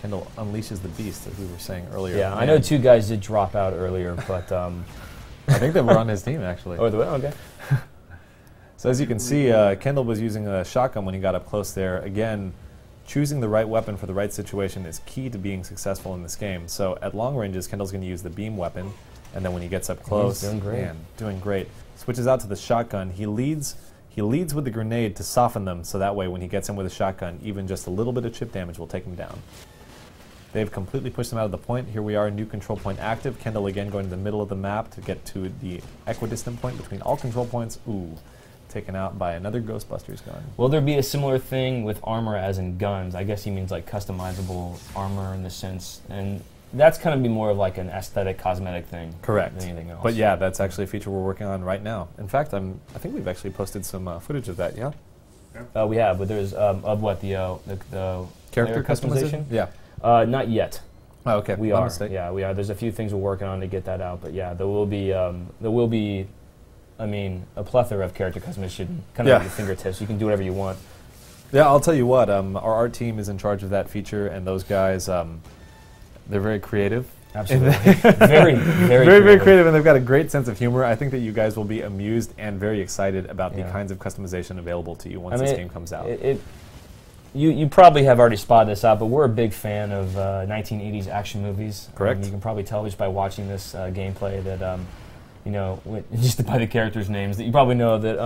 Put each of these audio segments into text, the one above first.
Kendall unleashes the beast, as we were saying earlier. Yeah, I know 2 guys did drop out earlier, but... I think they were on his team, actually. Oh, okay. So as you can see, Kendall was using a shotgun when he got up close there. Again, choosing the right weapon for the right situation is key to being successful in this game. So at long ranges, Kendall's going to use the beam weapon, and then when he gets up close, he's doing great. Man, doing great. Switches out to the shotgun. He leads with the grenade to soften them, so that way when he gets in with a shotgun, even just a little bit of chip damage will take him down. They've completely pushed him out of the point. Here we are, new control point active. Kendall again going to the middle of the map to get to the equidistant point between all control points. Ooh, taken out by another Ghostbusters gun. Will there be a similar thing with armor as in guns? I guess he means like customizable armor in the sense, and that's kind of be more of like an aesthetic, cosmetic thing. Correct. Than anything else. But yeah, that's actually a feature we're working on right now. In fact, I think we've actually posted some footage of that, yeah? We have, but there's, of what, the Character customization? Yeah. Not yet. Oh, okay. We are. Yeah, we are. There's a few things we're working on to get that out, but yeah, there will be, I mean, a plethora of character customization kind of at your fingertips. You can do whatever you want. Yeah, I'll tell you what, our art team is in charge of that feature, and those guys, they're very creative. Absolutely. very creative, and they've got a great sense of humor. I think that you guys will be amused and very excited about the kinds of customization available to you once this game comes out. You probably have already spotted this out, but we're a big fan of 1980s action movies. Correct. You can probably tell just by watching this gameplay that, you know, just by the characters' names, that you probably know that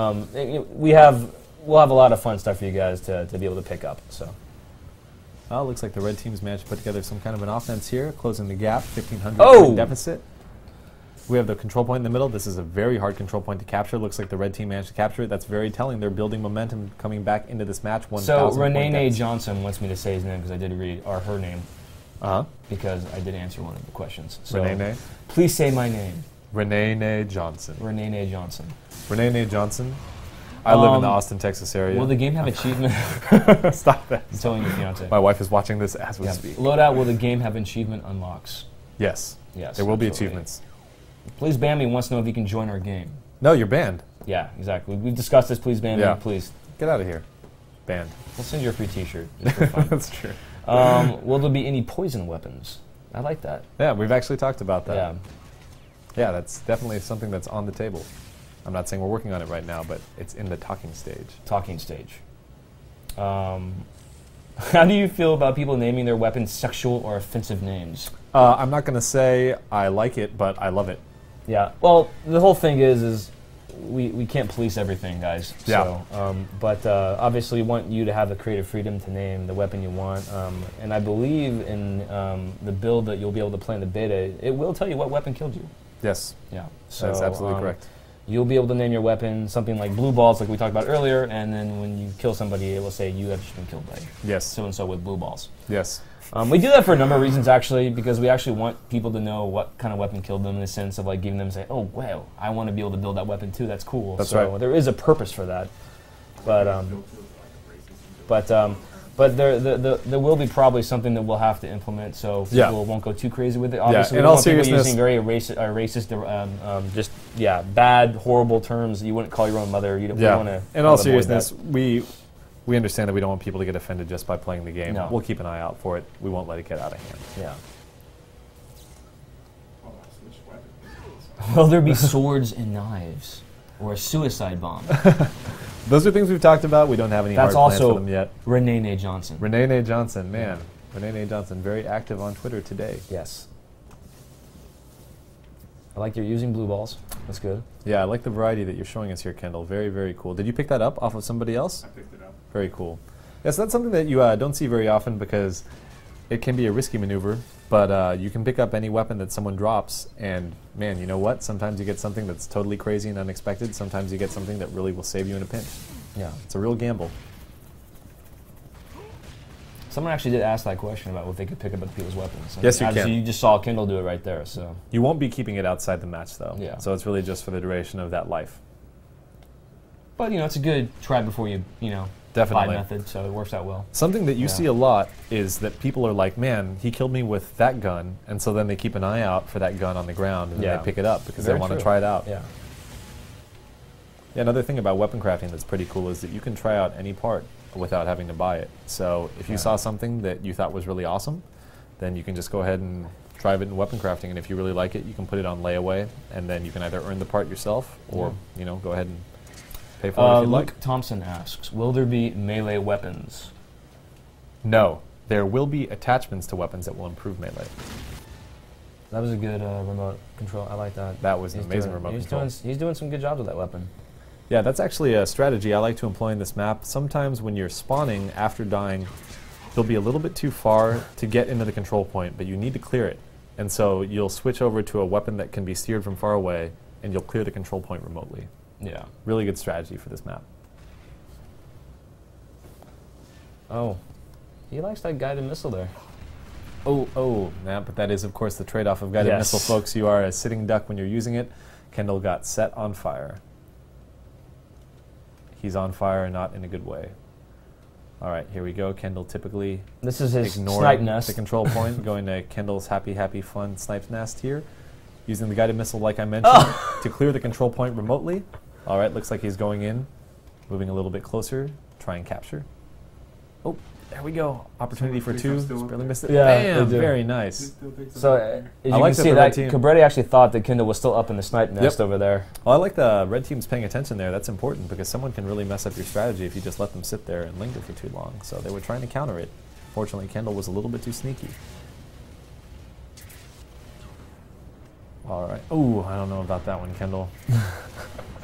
we'll have a lot of fun stuff for you guys to be able to pick up. So. Well, looks like the red team's managed to put together some kind of an offense here, closing the gap, 1,500 deficit. We have the control point in the middle. This is a very hard control point to capture. Looks like the red team managed to capture it. That's very telling. They're building momentum coming back into this match. So Renee Johnson wants me to say his name because I did read, or her name. Uh-huh. Because I did answer one of the questions. So Renee? Please say my name. Renee Johnson. Renee Johnson. Renee Johnson. I live in the Austin, Texas area. Will the game have achievement? Stop that. I'm telling your fiance. My wife is watching this as we speak. Loadout, will the game have achievement unlocks? Yes. Yes. There will be achievements. Please Bambi wants to know if he can join our game. No, you're banned. Yeah, exactly. We've discussed this. Please Bambi, please. Get out of here. Banned. We'll send you a free t-shirt. Just for fun. That's true. Will there be any poison weapons? I like that. Yeah, we've actually talked about that. Yeah. Yeah, that's definitely something that's on the table. I'm not saying we're working on it right now, but it's in the talking stage. Talking stage. How do you feel about people naming their weapons sexual or offensive names? I'm not going to say I like it, but I love it. Yeah. Well, the whole thing is we can't police everything, guys. Yeah. So, but obviously, we want you to have the creative freedom to name the weapon you want. And I believe in the build that you'll be able to play in the beta, it will tell you what weapon killed you. Yes. Yeah. So that's absolutely correct. You'll be able to name your weapon something like blue balls, like we talked about earlier, and then when you kill somebody, it will say you have just been killed by so-and-so with blue balls. Yes. We do that for a number of reasons, actually, because we actually want people to know what kind of weapon killed them in the sense of like giving them, say, oh, wow, I want to be able to build that weapon too. That's cool. That's so right. There is a purpose for that. But there will be probably something that we'll have to implement, so people won't go too crazy with it. Obviously, in we all want people seriousness, using very racist, bad, horrible terms. You wouldn't call your own mother. You don't want to. In all seriousness, we understand that we don't want people to get offended just by playing the game. No. We'll keep an eye out for it. We won't let it get out of hand. Yeah. Will there be swords and knives, or a suicide bomb? Those are things we've talked about. We don't have any hard plans for them yet. Renee Johnson. Renee Johnson, man. Renee Johnson, very active on Twitter today. Yes. I like you're using blue balls. That's good. Yeah, I like the variety that you're showing us here, Kendall. Very, very cool. Did you pick that up off of somebody else? I picked it up. Very cool. Yes, that's something that you don't see very often because it can be a risky maneuver, but you can pick up any weapon that someone drops, and man, you know what? Sometimes you get something that's totally crazy and unexpected. Sometimes you get something that really will save you in a pinch. Yeah. It's a real gamble. Someone actually did ask that question about what they could pick up other people's weapons. And yes, you can. You just saw Kindle do it right there. So you won't be keeping it outside the match, though. Yeah. So it's really just for the duration of that life. But, it's a good try before you, Definitely. buy method, so it works out well. Something that you see a lot is that people are like, man, he killed me with that gun, and so then they keep an eye out for that gun on the ground, and then they pick it up because they want to try it out. Yeah. Yeah, another thing about weapon crafting that's pretty cool is that you can try out any part without having to buy it. So if you saw something that you thought was really awesome, then you can just go ahead and drive it in weapon crafting, and if you really like it, you can put it on layaway, and then you can either earn the part yourself or go ahead and pay for it if you'd like. Luke Thompson asks, will there be melee weapons? No. There will be attachments to weapons that will improve melee. That was a good remote control. I like that. That was an amazing remote control. He's doing some good jobs with that weapon. Yeah, that's actually a strategy I like to employ in this map. Sometimes when you're spawning after dying, you'll be a little bit too far to get into the control point, but you need to clear it. And so you'll switch over to a weapon that can be steered from far away, and you'll clear the control point remotely. Yeah. Really good strategy for this map. Oh. He likes that guided missile there. Yeah, but that is, of course, the trade-off of guided missile, folks. You are a sitting duck when you're using it. Kendall got set on fire. He's on fire, not in a good way. All right, here we go. Kendall typically this is his ignore snipe nest. The control point, going to Kendall's happy, fun snipe nest here, using the guided missile, like I mentioned, to clear the control point remotely. All right, looks like he's going in, moving a little bit closer, try and capture. Oh, there we go. Opportunity for two. Just barely missed it. Yeah, bam, very nice. So as you can see, that Cabretti actually thought that Kendall was still up in the snipe nest over there. Well, I like the red team's paying attention there. That's important because someone can really mess up your strategy if you just let them sit there and linger for too long. So they were trying to counter it. Fortunately, Kendall was a little bit too sneaky. All right. Ooh, I don't know about that one, Kendall.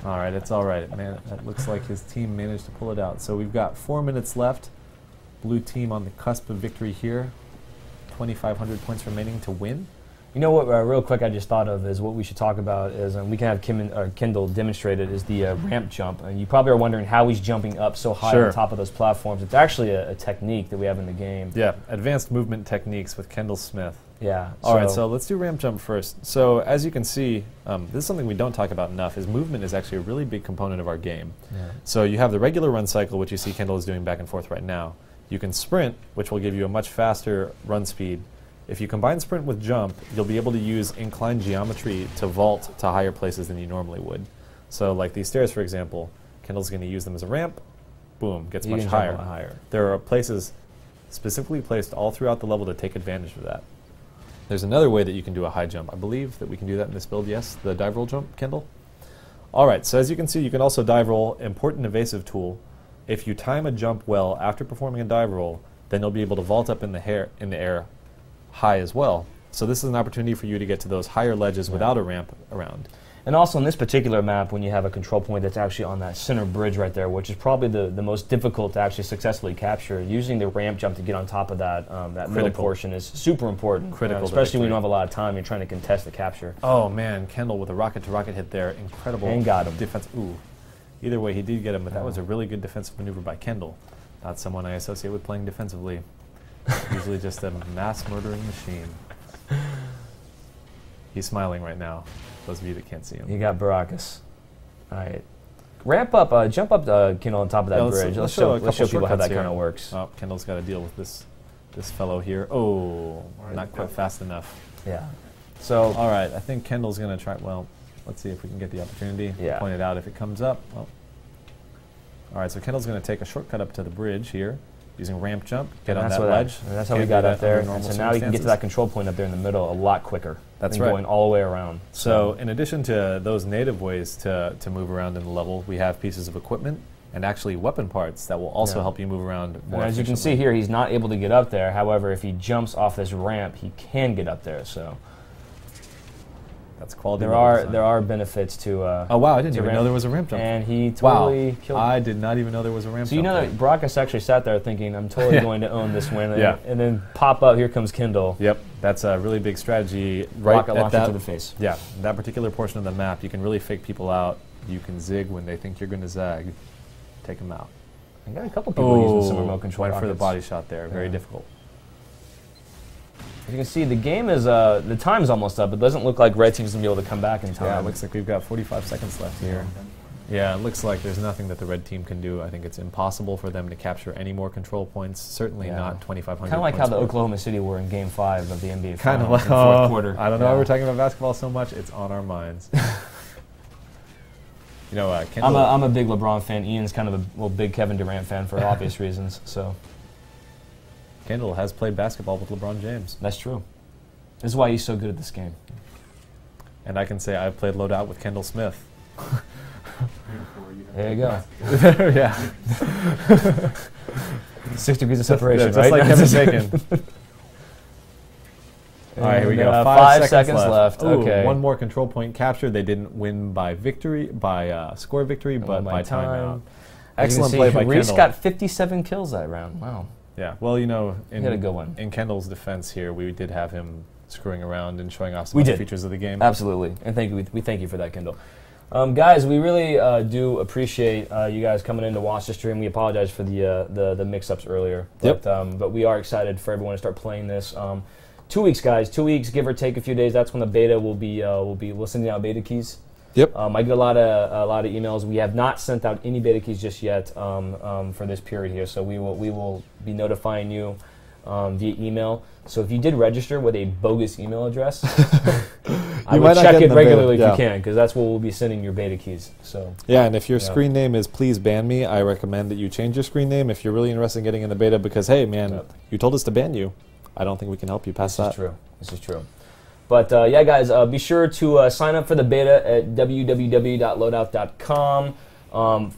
All right, it's all right. Man, it looks like his team managed to pull it out. So we've got 4 minutes left. Blue team on the cusp of victory here. 2,500 points remaining to win. You know what, real quick, I just thought of is what we should talk about is, and we can have Kendall demonstrate it, is the ramp jump. And you probably are wondering how he's jumping up so high on top of those platforms. It's actually a technique that we have in the game. Yeah, advanced movement techniques with Kendall Smith. Yeah. All right, so let's do ramp jump first. So as you can see, this is something we don't talk about enough, is movement is actually a really big component of our game. Yeah. So you have the regular run cycle, which you see Kendall is doing back and forth right now. You can sprint, which will give you a much faster run speed. If you combine sprint with jump, you'll be able to use inclined geometry to vault to higher places than you normally would. So like these stairs, for example, Kendall's going to use them as a ramp. Boom, gets much higher. There are places specifically placed all throughout the level to take advantage of that. There's another way that you can do a high jump. I believe that we can do that in this build, yes, the dive roll jump, Kendall. All right, so as you can see, you can also dive roll, important evasive tool. If you time a jump well after performing a dive roll, then you'll be able to vault up in the air high as well. So this is an opportunity for you to get to those higher ledges without a ramp around. And also in this particular map, when you have a control point that's actually on that center bridge right there, which is probably the most difficult to actually successfully capture, using the ramp jump to get on top of that middle portion is super important. Critical, especially when you don't have a lot of time, you're trying to contest the capture. Oh man, Kendall with a rocket-to-rocket hit there, incredible. And got him. Defense. Ooh. Either way, he did get him, but that was a really good defensive maneuver by Kendall. Not someone I associate with playing defensively. Usually just a mass murdering machine. He's smiling right now, those of you that can't see him. You got Baracus. All right. Ramp up, jump up Kendall on top of that bridge. Let's show people how that kind of works. Oh, Kendall's got to deal with this fellow here. Oh, not quite fast enough. Yeah. So, all right, I think Kendall's going to try, well, let's see if we can get the opportunity to point it out if it comes up. Well. All right, so Kendall's going to take a shortcut up to the bridge here, using ramp jump, get on that ledge. And that's how we got up there. And so now you can get to that control point up there in the middle a lot quicker. That's right. Going all the way around. So in addition to those native ways to move around in the level, we have pieces of equipment and actually weapon parts that will also help you move around more and as you can see here, he's not able to get up there. However, if he jumps off this ramp, he can get up there. So that's quality. There are benefits to. Oh wow! I didn't even know there was a ramp jump. And he totally killed. I did not even know there was a ramp jump. So you know that Baracus actually sat there thinking, "I'm totally going to own this win." And then pop up, here comes Kendall. Yep, that's a really big strategy. Right at that to the face. Yeah, that particular portion of the map, you can really fake people out. You can zig when they think you're going to zag. Take them out. I got a couple people using some remote control. Went for the body shot there. Very difficult. As you can see, the game is, the time's almost up. It doesn't look like Red Team's going to be able to come back in time. Yeah, it looks like we've got 45 seconds left here. Yeah, it looks like there's nothing that the Red Team can do. I think it's impossible for them to capture any more control points, certainly not 2,500 Kind of like how the Oklahoma City were in Game 5 of the NBA Finals kind of like, in the fourth quarter. I don't know why we're talking about basketball so much. It's on our minds. You know, Kendall, I'm a big LeBron fan. Ian's kind of a big Kevin Durant fan for obvious reasons. So Kendall has played basketball with LeBron James. that's true. This is why he's so good at this game. And I can say I've played Loadout with Kendall Smith. There you go. Yeah. 6 degrees of separation, Just right? like Kevin Bacon. All right, here we go. 5 seconds left. Ooh, okay. One more control point capture. They didn't win by victory, by score victory, but by timeout. Excellent play by Reese Kendall. got 57 kills that round. Wow. Yeah, well, you know, He had a good one. In Kendall's defense here, we did have him screwing around and showing off some We other did. features of the game. Absolutely. And we thank you for that, Kendall. Guys, we really do appreciate you guys coming in to watch the stream. We apologize for the mix-ups earlier. Yep. But we are excited for everyone to start playing this. 2 weeks, guys. 2 weeks, give or take a few days. That's when the beta will be. We'll send out beta keys. Yep. I get a lot of emails. We have not sent out any beta keys just yet for this period here. So we will be notifying you via email. So if you did register with a bogus email address, I would check it regularly if you can, because that's what we'll be sending your beta keys. So yeah, and if your screen name is please ban me, I recommend that you change your screen name if you're really interested in getting in the beta, because hey man, you told us to ban you. I don't think we can help you past that. This is true. But yeah, guys, be sure to sign up for the beta at www.loadout.com.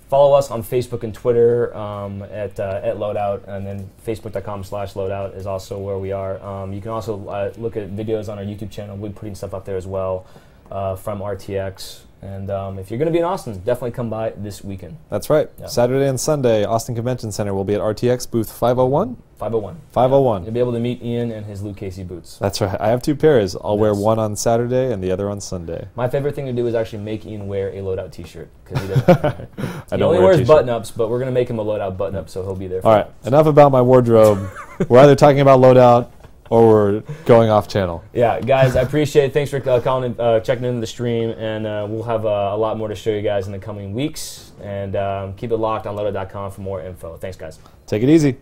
Follow us on Facebook and Twitter at Loadout, and then facebook.com/Loadout is also where we are. You can also look at videos on our YouTube channel. We're putting stuff up there as well from RTX. And if you're going to be in Austin, definitely come by this weekend. That's right. Yeah. Saturday and Sunday, Austin Convention Center will be at RTX booth 501. 501. 501. You'll be able to meet Ian and his Luke Casey boots. That's right. I have 2 pairs. I'll wear one on Saturday and the other on Sunday. My favorite thing to do is actually make Ian wear a Loadout t-shirt, because he doesn't. He only wear wears button-ups, but we're going to make him a Loadout button-up, so he'll be there. All right. Enough about my wardrobe. We're either talking about Loadout or we're going off channel. Yeah, guys, I appreciate it. Thanks for calling and checking into the stream, and we'll have a lot more to show you guys in the coming weeks. And keep it locked on Loadout.com for more info. Thanks, guys. Take it easy.